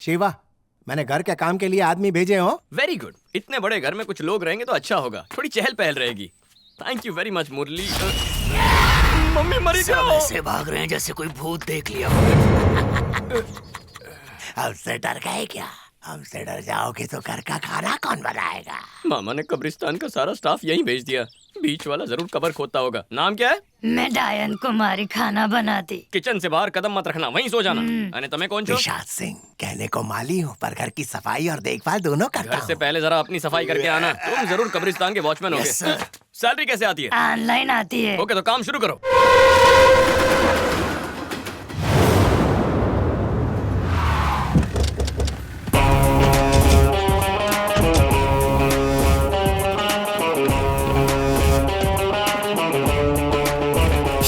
शिवा, मैंने घर के काम के लिए आदमी भेजे हो। Very good. इतने बड़े घर में कुछ लोग रहेंगे तो अच्छा होगा, थोड़ी चहल पहल रहेगी। Thank you very much Murali. Mummy मरी सब जाओ। ऐसे भाग रहे हैं जैसे कोई भूत देख लिया। हमसे डर गए क्या? हमसे डर जाओगे तो घर का खाना कौन बनाएगा? मामा ने कब्रिस्तान का सारा स्टाफ यहीं भेज दिया। बीच वाला जरूर कब्र खोदता होगा। नाम क्या है? मैं डायन कुमारी खाना बनाती। किचन से बाहर कदम मत रखना, वहीं सो जाना। अने तुम्हें कौन छो? निषाद सिंह, कहने को माली हूँ पर घर की सफाई और देखभाल दोनों करता घर से हूँ। पहले जरा अपनी सफाई करके आना। तुम जरूर कब्रिस्तान के वॉचमैन होगे। Yes, sir. सैलरी कैसे आती है? ऑनलाइन आती है। ओके तो काम शुरू करो।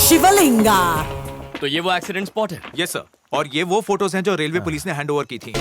शिवलिंगा। तो ये वो एक्सीडेंट स्पॉट है। यस सर, और ये वो फोटोज हैं जो रेलवे पुलिस ने हैंड ओवर की थी।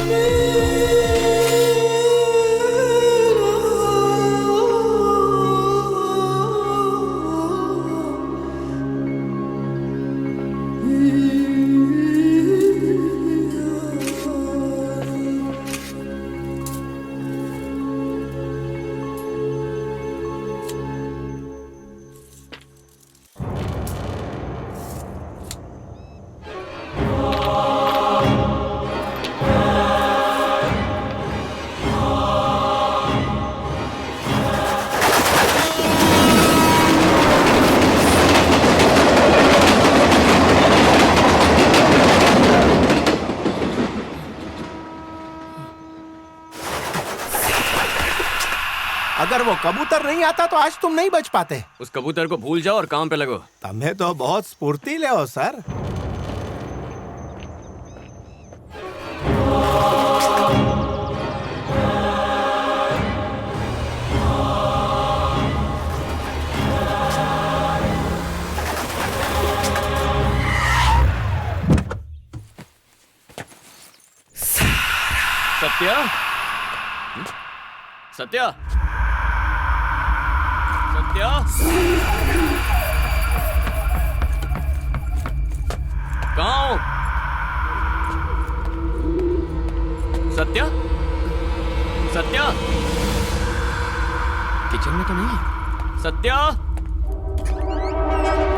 अगर वो कबूतर नहीं आता तो आज तुम नहीं बच पाते। उस कबूतर को भूल जाओ और काम पे लगो। तुम्हें तो बहुत स्फूर्तिले हो सर। सत्या, सत्या, सत्या, कहाँ हो? सत्या, सत्या, किचन में तो नहीं है। सत्या,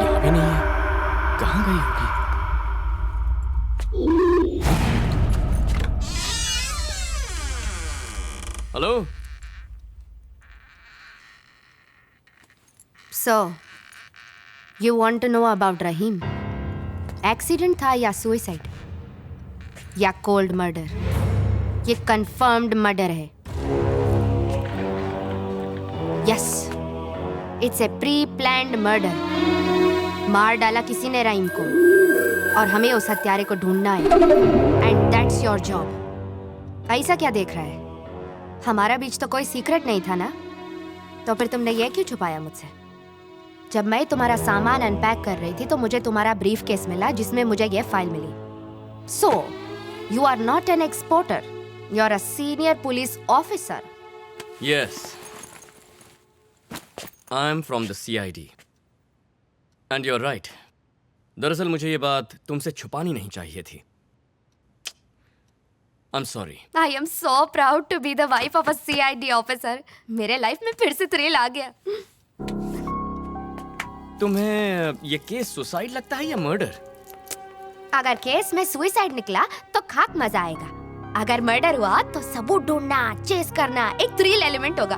यहाँ भी नहीं है। कहाँ गई होगी? Hello. So, you want to know about Rahim? Accident था या सुइसाइड या कोल्ड मर्डर? ये कंफर्म्ड मर्डर है। Yes, it's a pre planned murder. मार डाला किसी ने रहीम को और हमें उस हत्यारे को ढूंढना है। And that's your job. ऐसा क्या देख रहा है? हमारा बीच तो कोई सीक्रेट नहीं था ना, तो फिर तुमने ये क्यों छुपाया मुझसे? जब मैं तुम्हारा सामान अनपैक कर रही थी तो मुझे तुम्हारा ब्रीफ केस मिला जिसमें मुझे ये फाइल मिली। So you are not an exporter, you are a senior police officer. Yes, I'm from the CID. And you're right. दरअसल मुझे ये बात तुमसे छुपानी नहीं चाहिए थी। I'm sorry. I am so proud to be the wife of a CID officer. मेरे life में फिर से थ्रिल आ गया। तुम्हें ये केस सुसाइड लगता है या मर्डर? अगर केस में सुइसाइड निकला तो खाक मजा आएगा। अगर मर्डर हुआ तो सबूत ढूंढना, चेस करना एक थ्रिल एलिमेंट होगा।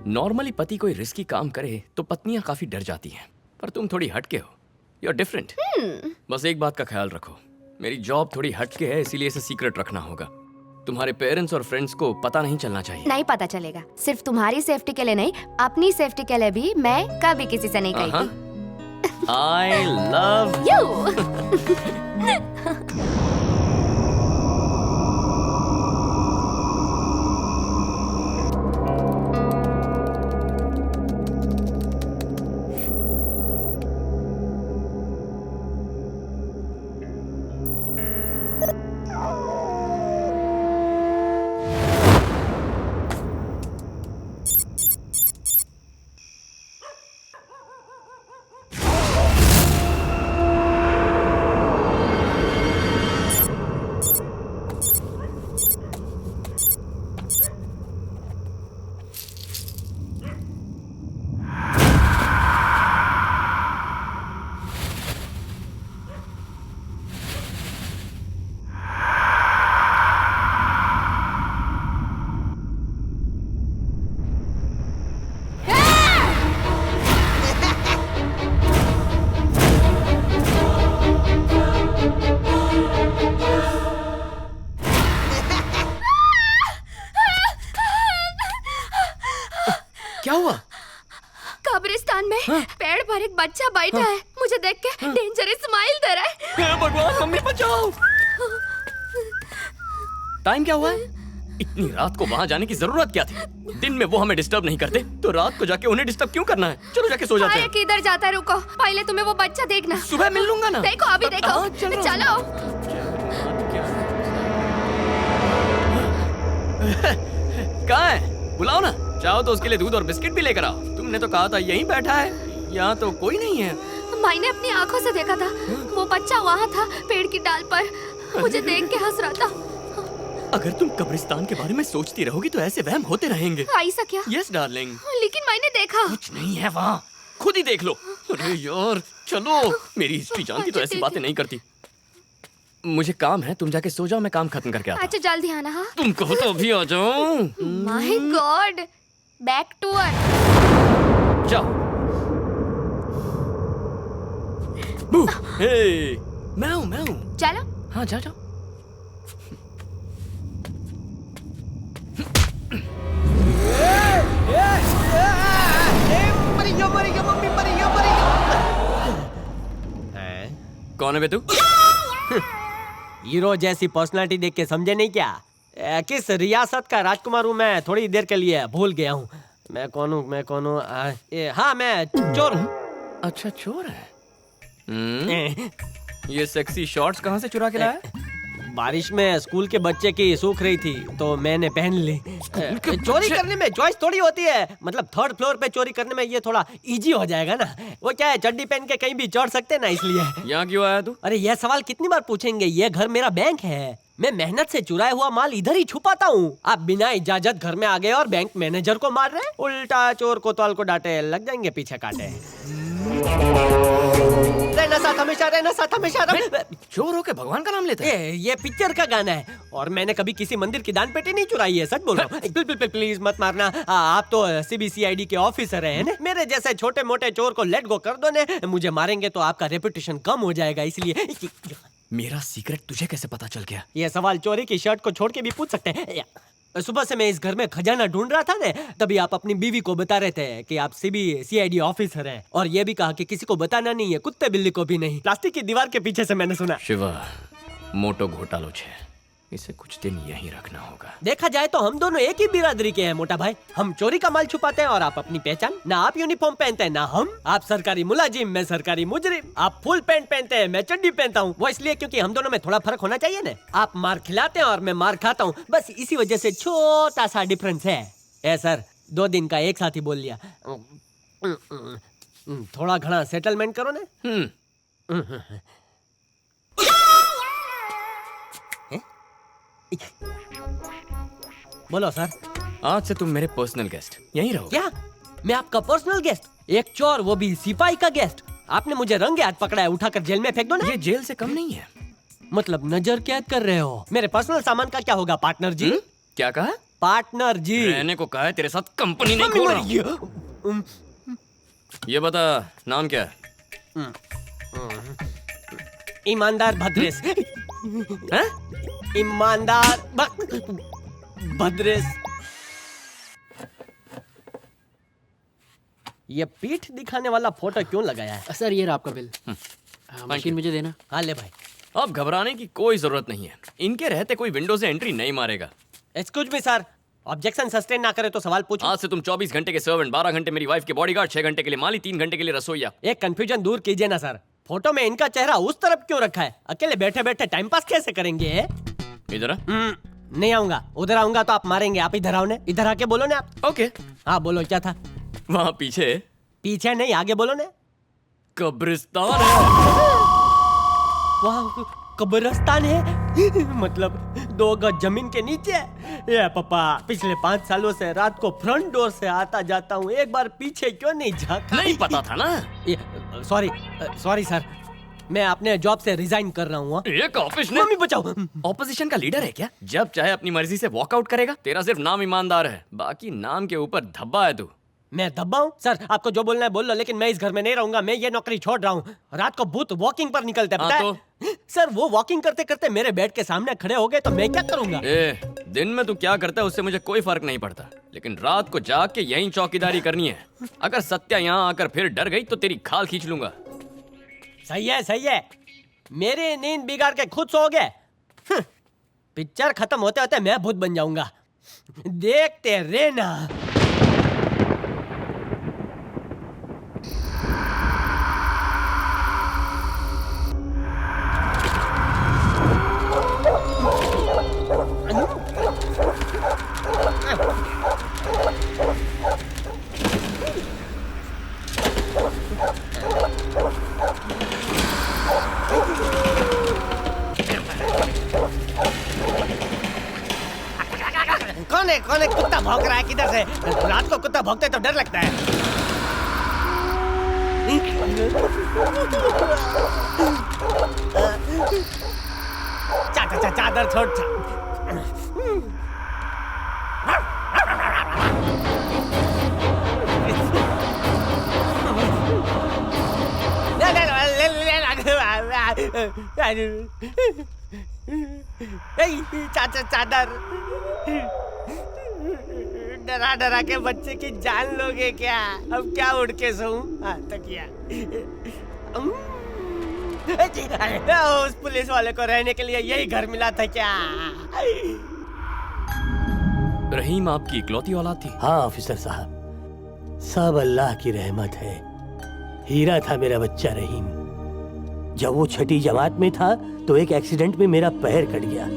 नॉर्मली पति कोई रिस्की काम करे तो पत्नियां काफी डर जाती हैं, पर तुम थोड़ी हटके हो। You are different. बस एक बात का ख्याल रखो, मेरी जॉब थोड़ी हटके है, इसीलिए इसे सीक्रेट रखना होगा। तुम्हारे पेरेंट्स और फ्रेंड्स को पता नहीं चलना चाहिए। नहीं पता चलेगा। सिर्फ तुम्हारी सेफ्टी के लिए नहीं, अपनी सेफ्टी के लिए भी मैं कभी किसी से नहीं कहती। I love You. क्या हुआ? कब्रिस्तान में पेड़ पर एक बच्चा बैठा है, मुझे देख के डेंजरस स्माइल दे रहा है। हे भगवान, मम्मी बचाओ। टाइम क्या हुआ है? इतनी रात को वहाँ जाने की जरूरत क्या थी? दिन में वो हमें डिस्टर्ब नहीं करते, तो रात को जाके उन्हें डिस्टर्ब क्यों करना है? चलो जाके सो जाते हैं। किधर जाता है? रुको, पहले तुम्हें वो बच्चा देखना। सुबह मिल लूंगा ना। देखो अभी देखो। हाँ, चलो। कहाँ है? बुलाओ ना। चाहो तो उसके लिए दूध और बिस्किट भी लेकर आओ। तुमने तो कहा था यहीं बैठा है, यहाँ तो कोई नहीं है। मैंने अपनी आंखों से देखा था, वो बच्चा वहाँ था पेड़ की डाल पर, मुझे देख के हंस रहा था। अगर तुम कब्रिस्तान के बारे में सोचती रहोगी तो ऐसे वहम होते रहेंगे। ऐसा क्या? Yes darling. लेकिन मैंने देखा। कुछ नहीं है वहाँ, खुद ही देख लो। अरे यार चलो, मेरी हिस्ट्री जानती तो ऐसी बातें नहीं करती। मुझे काम है, तुम जाके सो जाओ, मैं काम खत्म करके आता हूँ। अच्छा जल्दी आना। हाँ तुम कहो तो अभी आ जाओ। My god, back to earth. जाओ। हे, मैं हूँ। चलो। हाँ जाओ जाओ। कौन है बे तू? हीरो जैसी पर्सनालिटी देख के समझे नहीं क्या? किस रियासत का राजकुमार हूँ मैं, थोड़ी देर के लिए भूल गया हूँ। मैं कौन हूँ? हाँ मैं चोर हूँ। अच्छा चोर है। ये सेक्सी शॉर्ट्स कहाँ से चुरा के लाया? बारिश में स्कूल के बच्चे की सूख रही थी तो मैंने पहन ली। चोरी करने में चॉइस थोड़ी होती है, मतलब थर्ड फ्लोर पे चोरी करने में ये थोड़ा इजी हो जाएगा ना। वो क्या है, चड्डी पहन के कहीं भी चढ़ सकते हैं ना, इसलिए। यहाँ क्यों आया तू? अरे यह सवाल कितनी बार पूछेंगे? ये घर मेरा बैंक है, मैं मेहनत से चुराया हुआ माल इधर ही छुपाता हूँ। आप बिना इजाजत घर में आ गए और बैंक मैनेजर को मार रहे हैं। उल्टा चोर कोतवाल को डांटे, लग जाएंगे पीछे काटे। रहना साथ हमेशा। चोर हो के भगवान का नाम लेते हैं? ये पिक्चर का गाना है और मैंने कभी किसी मंदिर की दान पेटी नहीं चुराई है, सच बोल रहा हूँ। प्लीज मत मारना। आप तो CBCID के ऑफिसर हैं ना? मेरे जैसे छोटे मोटे चोर को लेट गो कर दो ने, मुझे मारेंगे तो आपका रेपुटेशन कम हो जाएगा, इसलिए। मेरा सीक्रेट तुझे कैसे पता चल गया? ये सवाल चोरी की शर्ट को छोड़ के भी पूछ सकते हैं। सुबह से मैं इस घर में खजाना ढूंढ रहा था ना, तभी आप अपनी बीवी को बता रहे थे कि आप CBCID ऑफिसर हैं, और ये भी कहा कि किसी को बताना नहीं है, कुत्ते बिल्ली को भी नहीं। प्लास्टिक की दीवार के पीछे से मैंने सुना। शिवा, मोटो घोटालो छे, इसे कुछ दिन यहीं रखना होगा। देखा जाए तो हम दोनों एक ही बिरादरी के हैं मोटा भाई। हम चोरी का माल छुपाते हैं और आप अपनी पहचान। ना आप यूनिफॉर्म पहनते हैं ना हम। आप सरकारी मुलाजिम, मैं सरकारी मुजरिम। आप फुल पैंट पहनते हैं, मैं चड्डी पहनता हूँ। वो इसलिए क्योंकि हम दोनों में थोड़ा फर्क होना चाहिए ना। आप मार खिलाते हैं और मैं मार खाता हूँ, बस इसी वजह से छोटा सा डिफरेंस है। सर 2 दिन का एक साथ ही बोल लिया। थोड़ा घना सेटलमेंट करो ना। बोलो सर। आज से तुम मेरे पर्सनल गेस्ट, यहीं रहो। क्या? मैं आपका पर्सनल गेस्ट? एक चोर, वो भी सिपाही का गेस्ट? आपने मुझे रंगे हाथ पकड़ा है, उठाकर जेल में फेंक दो ना। ये जेल से कम नहीं है। मतलब नजर कैद कर रहे हो? मेरे पर्सनल सामान का क्या होगा पार्टनर जी? क्या कहा? पार्टनर जी। रहने को कहा है, तेरे साथ कंपनी नहीं खोल रहा। ये बता, नाम क्या है? ईमानदार भद्रेश। हैं? ईमानदार भद्रेश। ये पीठ दिखाने वाला फोटो क्यों लगाया है? सर ये रहा आपका बिल। मशीन मुझे देना। हाँ ले भाई। अब घबराने की कोई जरूरत नहीं है, इनके रहते कोई विंडो से एंट्री नहीं मारेगा। Excuse me sir, objection sustain ना करे तो सवाल पूछो। आज से तुम 24 घंटे के सर्वेंट, 12 घंटे मेरी वाइफ के बॉडीगार्ड, 6 घंटे के लिए माली, 3 घंटे के लिए रसोईया। एक कंफ्यूजन दूर कीजिए ना सर, फोटो में इनका चेहरा उस तरफ क्यों रखा है? अकेले बैठे बैठे टाइम पास कैसे करेंगे? इधर नहीं आऊंगा, उधर आऊंगा तो आप मारेंगे। आप इधर आओ ने, इधर आके बोलो ने आप। ओके। हाँ बोलो, क्या था? वहाँ पीछे। पीछे नहीं, आगे बोलो ने। कब्रिस्तान है। वहाँ कब्रिस्तान है? मतलब 2 गज जमीन के नीचे? ये पापा, पिछले 5 सालों से रात को फ्रंट डोर से आता जाता हूँ, एक बार पीछे क्यों नहीं झांका? नहीं पता था ना। सॉरी सर, मैं अपने जॉब से रिजाइन कर रहा हूँ। एक ऑफिस ने। मम्मी बचाओ। ऑपोजिशन का लीडर है क्या? जब चाहे अपनी मर्जी से वॉकआउट करेगा। तेरा सिर्फ नाम ईमानदार है, बाकी नाम के ऊपर धब्बा है तू। मैं धब्बा हूँ? सर आपको जो बोलना है बोल लो, लेकिन मैं इस घर में नहीं रहूंगा। मैं ये नौकरी छोड़ रहा हूँ। रात को भूत वॉकिंग पर निकलते हैं, पता है? सर वो वॉकिंग करते करते मेरे बेड के सामने खड़े हो गए तो मैं क्या करूंगा? दिन में तू क्या करता है उससे मुझे कोई फर्क नहीं पड़ता, लेकिन रात को जाग के यहीं चौकीदारी करनी है। अगर सत्या यहाँ आकर फिर डर गई तो तेरी खाल खींच लूंगा। सही है, सही है। मेरी नींद बिगाड़ के खुद सो गए। पिक्चर खत्म होते होते मैं भूत बन जाऊंगा। देखते रहना। कौन है कुत्ता भौंक रहा है किधर से? रात को कुत्ता भौंकते तो डर लगता है। चादर छोड़। चादर डरा डरा के बच्चे की जान लोगे क्या? अब क्या उड़ के सोऊं? तकिया। उस पुलिस वाले को रहने के लिए यही घर मिला था क्या? रहीम आपकी इकलौती औलाद थी? हाँ ऑफिसर साहब, सब अल्लाह की रहमत है। हीरा था मेरा बच्चा रहीम। जब वो छठी जमात में था तो एक एक्सीडेंट में मेरा पैर कट गया।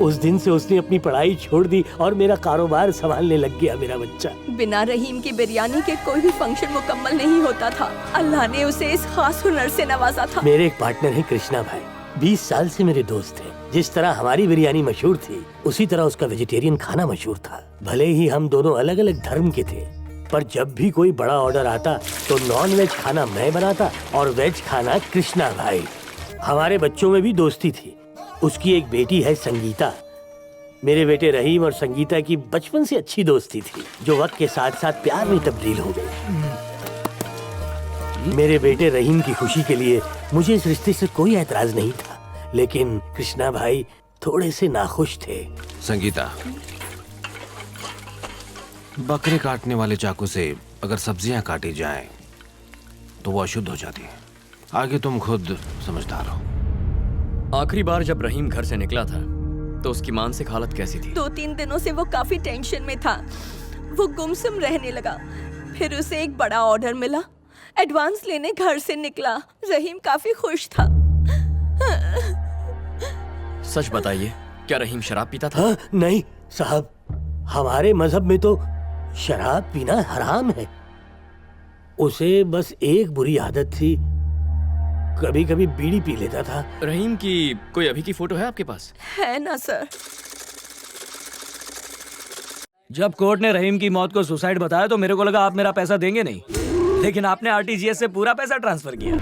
उस दिन से उसने अपनी पढ़ाई छोड़ दी और मेरा कारोबार संभालने लग गया मेरा बच्चा। बिना रहीम की बिरयानी के कोई भी फंक्शन मुकम्मल नहीं होता था। अल्लाह ने उसे इस खास हुनर से नवाजा था। मेरे एक पार्टनर है कृष्णा भाई, 20 साल से मेरे दोस्त हैं। जिस तरह हमारी बिरयानी मशहूर थी उसी तरह उसका वेजिटेरियन खाना मशहूर था। भले ही हम दोनों अलग अलग धर्म के थे, पर जब भी कोई बड़ा ऑर्डर आता तो नॉन वेज खाना मैं बनाता और वेज खाना कृष्णा भाई। हमारे बच्चों में भी दोस्ती थी। उसकी एक बेटी है संगीता। मेरे बेटे रहीम और संगीता की बचपन से अच्छी दोस्ती थी, जो वक्त के साथ साथ प्यार में तब्दील हो गई। मेरे बेटे रहीम की खुशी के लिए मुझे इस रिश्ते से कोई एतराज नहीं था, लेकिन कृष्णा भाई थोड़े से नाखुश थे। संगीता, बकरे काटने वाले चाकू से अगर सब्जियां काटी जाएं तो वो अशुद्ध हो जाती है। आगे तुम खुद समझदार हो। आखिरी बार जब रहीम घर से निकला था तो उसकी मानसिक हालत कैसी थी? 2-3 दिनों से वो काफी टेंशन में था। वो गुमसुम रहने लगा। फिर उसे एक बड़ा ऑर्डर मिला। एडवांस लेने घर से निकला। रहीम काफी खुश था। सच बताइए, क्या रहीम शराब पीता था? हाँ, नहीं साहब, हमारे मजहब में तो शराब पीना हराम है। उसे बस एक बुरी आदत थी, कभी कभी बीड़ी पी लेता था। रहीम की कोई अभी की फोटो है आपके पास? है ना सर। जब कोर्ट ने रहीम की मौत को सुसाइड बताया तो मेरे को लगा आप मेरा पैसा देंगे नहीं, लेकिन आपने आरटीजीएस से पूरा पैसा ट्रांसफर किया।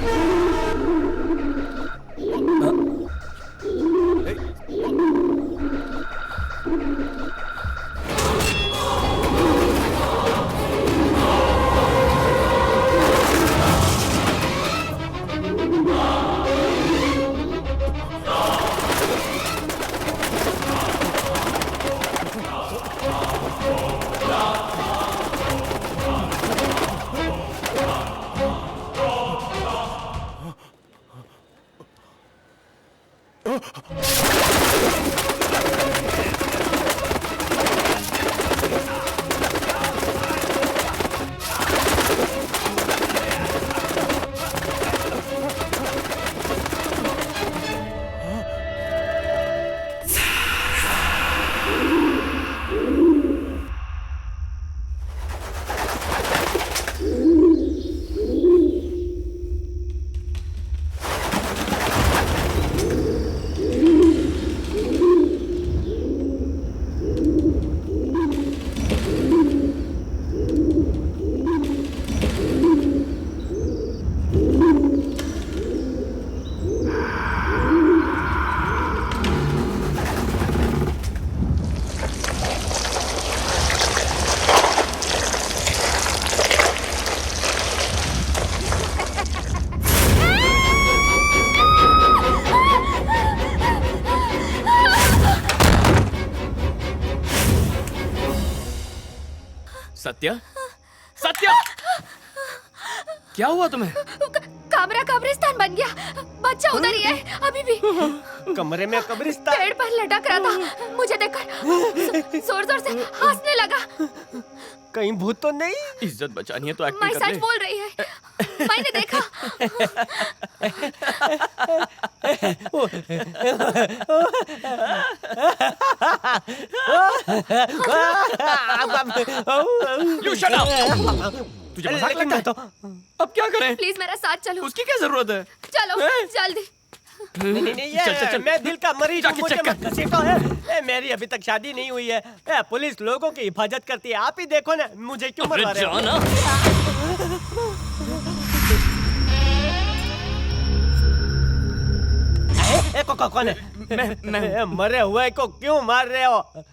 सत्या, सत्या, क्या हुआ तुम्हें? कमरा कब्रिस्तान बन गया। बच्चा उधर ही है अभी भी। कमरे में कब्रिस्तान? पेड़ पर लटक रहा था, मुझे देखकर जोर जोर से हंसने लगा। कहीं भूत तो नहीं? इज्जत बचानी है तो मैं एक्टिंग कर सच ले। बोल रही है, मैंने देखा। You shut up! तुझे मजाक लगता है? अब क्या करें? प्लीज मेरा साथ चलो। उसकी क्या जरूरत है? चलो जल्दी। नहीं, ये चल, चल, चल। मैं दिल का मरीज हूँ, जाके मुझे check कर। मत घसीटो है। मेरी अभी तक शादी नहीं हुई है। पुलिस लोगों की हिफाजत करती है, आप ही देखो ना, मुझे क्यों मरवा रहे हो? जाना। कौन है? मैं मरे हुए को क्यों मार रहे हो?